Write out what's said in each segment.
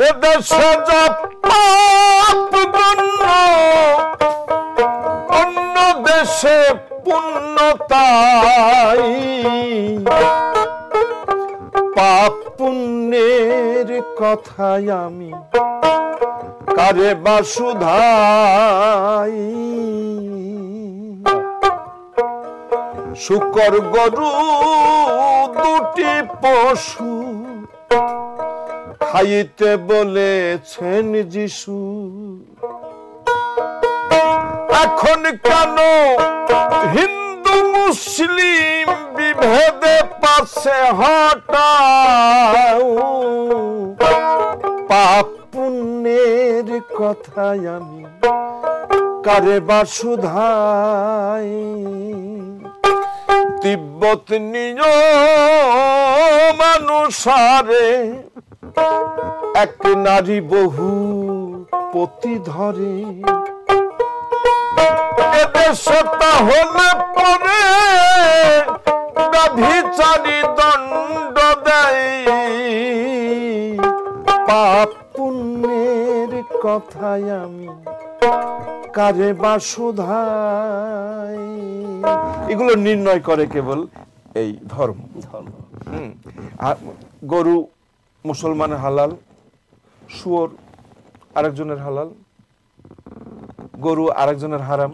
এদেশে যা পাপ গণ্য, অন্য দেশে পুণ্যতাই। পাপ পুণ্যের কথাই আমি কারে বা শুধাই। শূকর গরু দুটি পশু খাইতে বলেছেন যিশু। এখন কেন হিন্দু মুসলিম বিভেদে পাশে হটাও? পাপ পুণ্যের কথাই আমি কারে বা শুধাই। তিব্বত নিয়মানুসারে এক নারী বহু পতি ধরে। এদেশে তাহলে পরে ব্যভিচারী দণ্ড দেয়। পাপ পুণ্যের কথাই আমি কারে বা শুধাই। এগুলো নির্ণয় করে কেবল এই ধর্ম। গরু মুসলমানের হালাল, শুয়োর আরেকজনের হালাল, গরু আরেকজনের হারাম।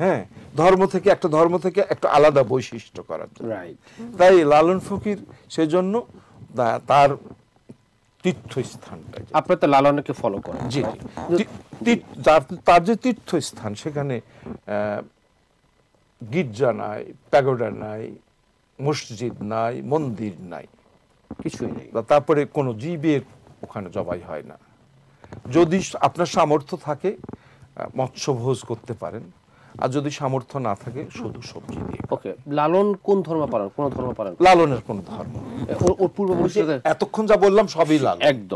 হ্যাঁ, ধর্ম থেকে একটা আলাদা বৈশিষ্ট্য করার জন্য। তাই লালন ফকির সেজন্য তার তীর্থস্থানটা, আপনার তো লালনকে ফলো করেন। জি, তার যে তীর্থস্থান, সেখানে গির্জা নাই, প্যাগোডা নাই, মসজিদ নাই, মন্দির নাই, কিছুই নেই। তারপরে কোনো জীবের ওখানে জবাই হয় না। যদি আপনার সামর্থ্য থাকে মৎস্যভোজ করতে পারেন, আর যদি সামর্থ্য না থাকে শুধু সবজি দিয়ে। ওকে, লালন কোন ধর্ম পালন? কোন ধর্ম পালন? লালনের কোন ধর্ম, ওর পূর্বপুরুষদের এতক্ষণ যা বললাম সবই লালন। একদম।